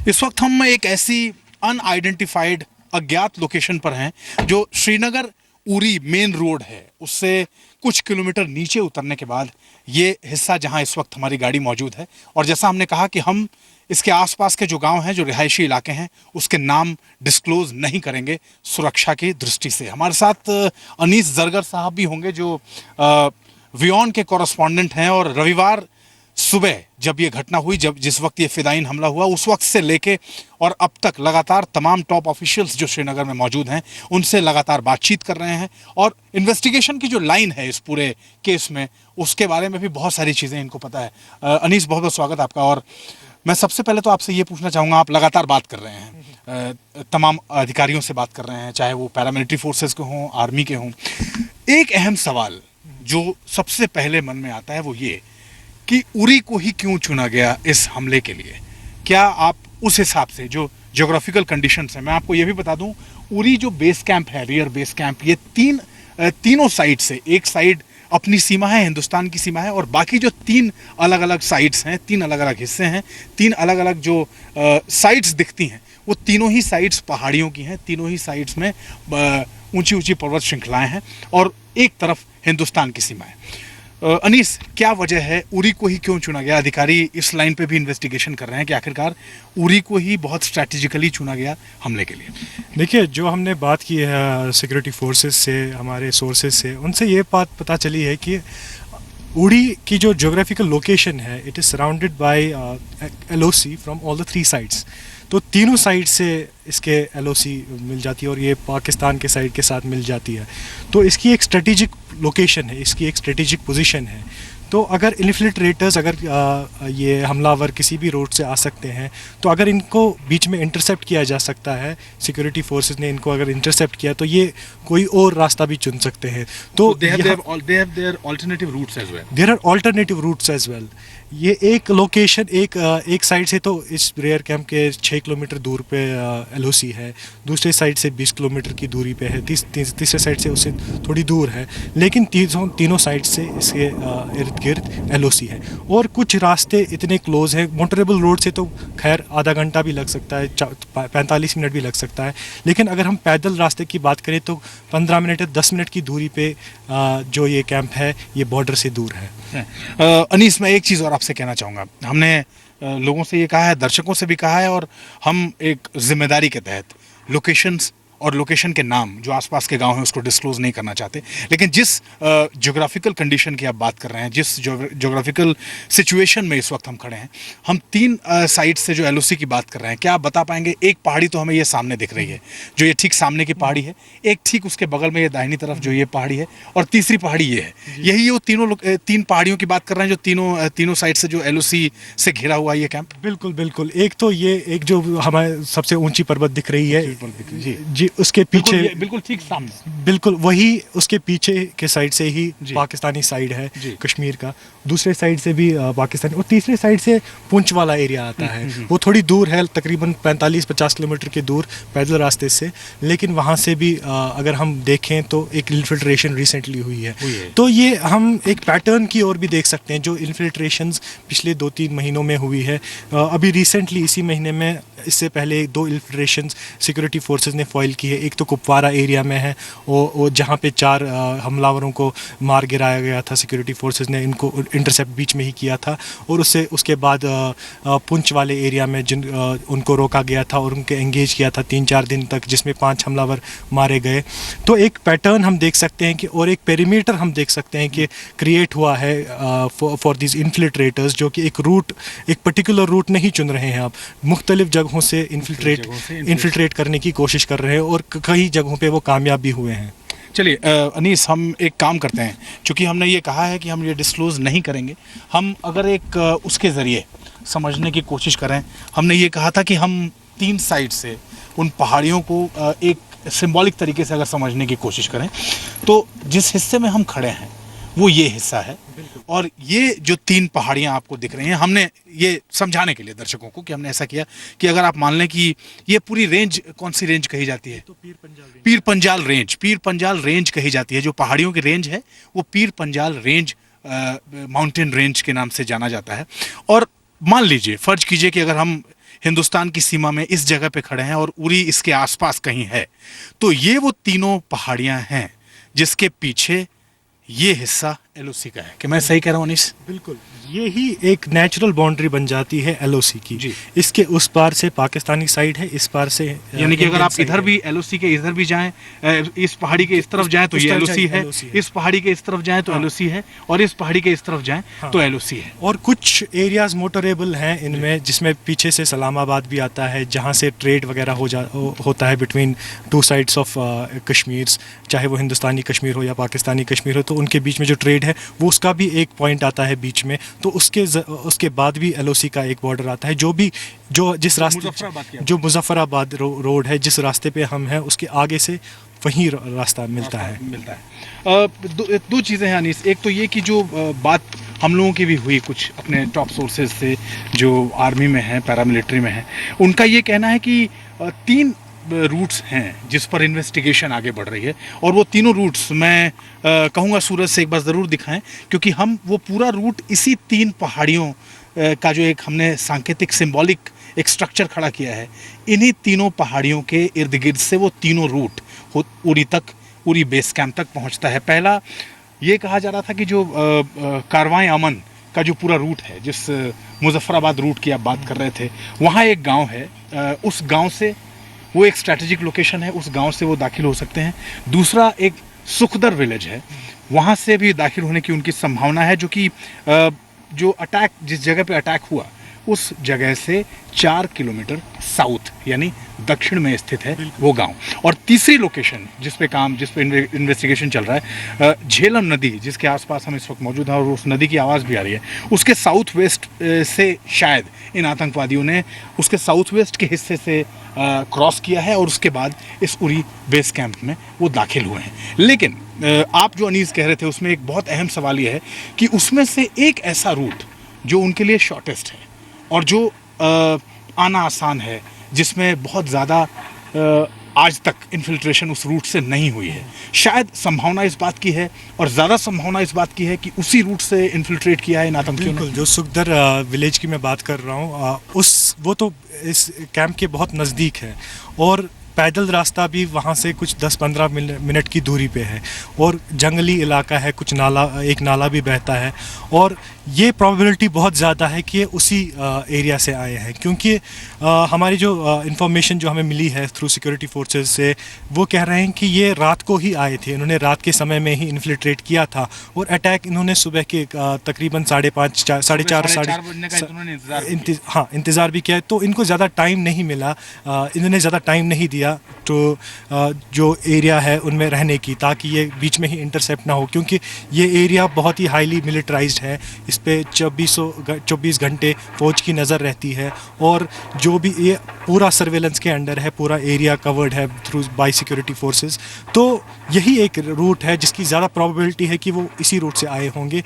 इस वक्त हम एक ऐसी अनआइडेंटिफाइड अज्ञात लोकेशन पर हैं जो श्रीनगर उरी मेन रोड है, उससे कुछ किलोमीटर नीचे उतरने के बाद ये हिस्सा जहां इस वक्त हमारी गाड़ी मौजूद है। और जैसा हमने कहा कि हम इसके आसपास के जो गांव हैं, जो रिहायशी इलाके हैं, उसके नाम डिस्क्लोज नहीं करेंगे सुरक्षा की दृष्टि से। हमारे साथ अनीस जरगर साहब भी होंगे जो वियॉन के कॉरेस्पॉन्डेंट हैं। और रविवार सुबह जब ये घटना हुई, जब जिस वक्त ये फिदाइन हमला हुआ, उस वक्त से लेके और अब तक लगातार तमाम टॉप ऑफिशियल्स जो श्रीनगर में मौजूद हैं उनसे लगातार बातचीत कर रहे हैं। और इन्वेस्टिगेशन की जो लाइन है इस पूरे केस में, उसके बारे में भी बहुत सारी चीज़ें इनको पता है। अनीस, बहुत बहुत स्वागत आपका। और मैं सबसे पहले तो आपसे ये पूछना चाहूँगा, आप लगातार बात कर रहे हैं, तमाम अधिकारियों से बात कर रहे हैं, चाहे वो पैरामिलिट्री फोर्सेस के हों, आर्मी के हों। एक अहम सवाल जो सबसे पहले मन में आता है वो ये कि उरी को ही क्यों चुना गया इस हमले के लिए। क्या आप उस हिसाब से जो ज्योग्राफिकल कंडीशंस हैं, मैं आपको ये भी बता दूं, उरी जो बेस कैंप है, रियर बेस कैंप, ये तीनों साइड से, एक साइड अपनी सीमा है, हिंदुस्तान की सीमा है, और बाकी जो तीन अलग अलग साइड्स हैं, तीन अलग अलग हिस्से हैं, तीन अलग अलग जो साइड्स दिखती हैं, वो तीनों ही साइड्स पहाड़ियों की हैं। तीनों ही साइड्स में ऊंची ऊंची पर्वत श्रृंखलाएं हैं और एक तरफ हिंदुस्तान की सीमा है। अनीस, क्या वजह है, उरी को ही क्यों चुना गया? अधिकारी इस लाइन पे भी इन्वेस्टिगेशन कर रहे हैं कि आखिरकार उरी को ही बहुत स्ट्रैटेजिकली चुना गया हमले के लिए। देखिए, जो हमने बात की है सिक्योरिटी फोर्सेस से, हमारे सोर्सेज से, उनसे ये बात पता चली है कि उड़ी की जो ज्योग्राफिकल लोकेशन है, it is surrounded by LOC from all the 3 sides. तो तीनों साइड से इसके LOC मिल जाती है और ये पाकिस्तान के साइड के साथ मिल जाती है। तो इसकी एक स्ट्रेटेजिक लोकेशन है, इसकी एक स्ट्रेटेजिक पोजीशन है। तो अगर इन्फिल्ट्रेटर्स, अगर ये हमलावर किसी भी रोड से आ सकते हैं, तो अगर इनको बीच में इंटरसेप्ट किया जा सकता है, सिक्योरिटी फोर्सेस ने इनको अगर इंटरसेप्ट किया, तो ये कोई और रास्ता भी चुन सकते हैं। तो they have their alternative routes as well. There are alternative routes as well. ये एक लोकेशन, एक साइड से तो इस रेयर कैंप के 6 किलोमीटर दूर पे LOC है, दूसरे साइड से 20 किलोमीटर की दूरी पे है, तीसरे साइड से उससे थोड़ी दूर है, लेकिन तीनों साइड से इसके इर्द गिर्द LOC है। और कुछ रास्ते इतने क्लोज हैं, मोटरेबल रोड से तो खैर आधा घंटा भी लग सकता है, 45 मिनट भी लग सकता है, लेकिन अगर हम पैदल रास्ते की बात करें तो 15 मिनट या 10 मिनट की दूरी पे जो ये कैंप है, ये बॉर्डर से दूर है। अनीस, मैं एक चीज़ और आपसे कहना चाहूँगा। हमने लोगों से ये कहा है, दर्शकों से भी कहा है, और हम एक जिम्मेदारी के तहत लोकेशंस और लोकेशन के नाम जो आसपास के गांव हैं उसको डिस्क्लोज नहीं करना चाहते। लेकिन जिस ज्योग्राफिकल कंडीशन की आप बात कर रहे हैं, जिस ज्योग्राफिकल सिचुएशन में इस वक्त हम खड़े हैं, हम 3 साइड से जो LOC की बात कर रहे हैं, क्या आप बता पाएंगे? एक पहाड़ी तो हमें ये सामने दिख रही है, जो ये ठीक सामने की पहाड़ी है, एक ठीक उसके बगल में ये दाहिनी तरफ जो ये पहाड़ी है, और तीसरी पहाड़ी ये है। यही वो तीन पहाड़ियों की बात कर रहे हैं जो तीनों साइड से जो LOC से घिरा हुआ ये कैंप। बिल्कुल बिल्कुल। एक तो ये एक जो हमारे सबसे ऊंची पर्वत दिख रही है जी, उसके पीछे बिल्कुल ठीक सामने, बिल्कुल वही उसके पीछे के साइड से ही पाकिस्तानी साइड है, कश्मीर का। दूसरे साइड से भी पाकिस्तानी, और तीसरे साइड से पुंछ वाला एरिया आता है। वो थोड़ी दूर है, तकरीबन 45-50 किलोमीटर के दूर पैदल रास्ते से, लेकिन वहाँ से भी अगर हम देखें तो एक इन्फिल्ट्रेशन रिसेंटली हुई है। तो ये हम एक पैटर्न की ओर भी देख सकते हैं, जो इन्फिल्ट्रेशंस पिछले 2-3 महीनों में हुई है। अभी रिसेंटली इसी महीने में, इससे पहले 2 इन्फिल्ट्रेशंस सिक्योरिटी फोर्सेज ने फॉइल की है। एक तो कुपवारा एरिया में है, वो जहाँ पे 4 हमलावरों को मार गिराया गया था, सिक्योरिटी फोर्सेज ने इनको इंटरसेप्ट बीच में ही किया था। और उसके बाद पुंछ वाले एरिया में उनको रोका गया था और उनके एंगेज किया था 3-4 दिन तक, जिसमें 5 हमलावर मारे गए। तो एक पैटर्न हम देख सकते हैं कि, और एक पेरीमीटर हम देख सकते हैं कि क्रिएट हुआ है फॉर दिस इन्फिल्ट्रेटर्स, जो कि एक पर्टिकुलर रूट नहीं चुन रहे हैं, आप मुख्तलिफ जगहों से इन्फिल्ट्रेट करने की कोशिश कर रहे हैं, और कई जगहों पे वो कामयाब भी हुए हैं। चलिए अनीस, हम एक काम करते हैं, क्योंकि हमने ये कहा है कि हम ये डिस्क्लोज नहीं करेंगे, हम अगर एक उसके ज़रिए समझने की कोशिश करें। हमने ये कहा था कि हम 3 साइड से उन पहाड़ियों को एक सिंबॉलिक तरीके से अगर समझने की कोशिश करें, तो जिस हिस्से में हम खड़े हैं वो ये हिस्सा है, और ये जो 3 पहाड़ियाँ आपको दिख रही हैं, हमने ये समझाने के लिए दर्शकों को कि हमने ऐसा किया कि अगर आप मान लें कि ये पूरी रेंज, कौन सी रेंज कही जाती है? तो पीर पंजाल रेंज कही जाती है। जो पहाड़ियों की रेंज है वो Pir Panjal range, mountain range के नाम से जाना जाता है। और मान लीजिए, फर्ज कीजिए कि अगर हम हिंदुस्तान की सीमा में इस जगह पे खड़े हैं और उरी इसके आसपास कहीं है, तो ये वो तीनों पहाड़ियां हैं जिसके पीछे ये हिस्सा एलओसी का है। कि मैं सही कह रहा हूँ अनीस? बिल्कुल, ये ही एक नेचुरल बाउंड्री बन जाती है एलओसी की। जी। इसके उस पार से पाकिस्तानी साइड है, इस पार से यानी कि अगर इंडियन आप साइड इधर है। भी एलओसी के इधर भी जाएं, इस पहाड़ी के इस तरफ जाएं तो उस ये तरफ एलओसी जाएं, है, LOC है। इस पहाड़ी के इस तरफ जाएं तो हाँ। एलओसी है, और इस पहाड़ी के इस तरफ जाएं हाँ। तो एलओसी है। और कुछ एरियाज मोटरेबल हैं इनमें, जिसमें पीछे से सलामाबाद भी आता है, जहाँ से ट्रेड वगैरह होता है between two sides of Kashmir, चाहे वो हिंदुस्तानी कश्मीर हो या पाकिस्तानी कश्मीर हो, तो उनके बीच में जो ट्रेड है वो उसका भी एक पॉइंट आता है बीच में। तो उसके बाद भी एलओसी का एक बॉर्डर आता है, जो जिस रास्ते मुजफ्फराबाद की जो मुजफ्फराबाद रोड है, जिस रास्ते पे हम हैं उसके आगे से वहीं रास्ता मिलता है। दो चीज़ें हैं अनीस। एक तो ये कि जो बात हम लोगों की भी हुई कुछ अपने टॉप सोर्सेज से जो आर्मी में हैं, पैरामिलिट्री में हैं, उनका ये कहना है कि 3 रूट्स हैं जिस पर इन्वेस्टिगेशन आगे बढ़ रही है, और वो तीनों रूट्स मैं कहूँगा सूरज से एक बार ज़रूर दिखाएं, क्योंकि हम वो पूरा रूट इसी 3 पहाड़ियों का जो एक हमने सांकेतिक सिंबॉलिक एक स्ट्रक्चर खड़ा किया है, इन्हीं तीनों पहाड़ियों के इर्द गिर्द से वो तीनों रूट उरी बेस कैंप तक पहुंचता है। पहला ये कहा जा रहा था कि जो कारवां अमन का जो पूरा रूट है, जिस मुजफ्फराबाद रूट की आप बात कर रहे थे, वहाँ एक गांव है, उस गांव से वो एक स्ट्रैटेजिक लोकेशन है, उस गांव से वो दाखिल हो सकते हैं। दूसरा एक सुखदर विलेज है, वहाँ से भी दाखिल होने की उनकी संभावना है, जो कि जो अटैक जिस जगह पे अटैक हुआ उस जगह से 4 किलोमीटर साउथ यानी दक्षिण में स्थित है वो गांव। और तीसरी लोकेशन जिस पे इन्वेस्टिगेशन चल रहा है, झेलम नदी जिसके आसपास हम इस वक्त मौजूद हैं और उस नदी की आवाज़ भी आ रही है, उसके साउथ वेस्ट से शायद इन आतंकवादियों ने उसके साउथ वेस्ट के हिस्से से क्रॉस किया है और उसके बाद इस उरी बेस कैंप में वो दाखिल हुए हैं। लेकिन आप जो अनीस कह रहे थे उसमें एक बहुत अहम सवाल ये है कि उसमें से एक ऐसा रूट जो उनके लिए शॉर्टेस्ट है और जो आना आसान है, जिसमें बहुत ज़्यादा आज तक इन्फिल्ट्रेशन उस रूट से नहीं हुई है, शायद संभावना इस बात की है और ज़्यादा संभावना इस बात की है कि उसी रूट से इन्फिल्ट्रेट किया है इन आतंकियों ने। बिल्कुल, जो सुखदर विलेज की मैं बात कर रहा हूँ, वो तो इस कैंप के बहुत नज़दीक है और पैदल रास्ता भी वहाँ से कुछ 10-15 मिनट की दूरी पे है और जंगली इलाका है, कुछ एक नाला भी बहता है और ये प्रोबेबिलिटी बहुत ज़्यादा है कि ये उसी एरिया से आए हैं, क्योंकि हमारी जो इंफॉर्मेशन जो हमें मिली है थ्रू सिक्योरिटी फोर्सेस से, वो कह रहे हैं कि ये रात को ही आए थे, इन्होंने रात के समय में ही इन्फिल्ट्रेट किया था और अटैक इन्होंने सुबह के तकरीबन 5:30 साढ़े 4 हाँ इंतज़ार भी किया, तो इनको ज़्यादा टाइम नहीं मिला, इन्होंने ज़्यादा टाइम नहीं दिया तो जो एरिया है उनमें रहने की, ताकि ये बीच में ही इंटरसेप्ट ना हो, क्योंकि ये एरिया बहुत ही हाईली मिलिटराइज्ड है, इस पे 24 घंटे फौज की नज़र रहती है और जो भी ये पूरा सर्वेलेंस के अंडर है, पूरा एरिया कवर्ड है थ्रू बाय सिक्योरिटी फोर्सेस। तो यही एक रूट है जिसकी ज़्यादा प्रोबेबिलिटी है कि वो इसी रूट से आए होंगे।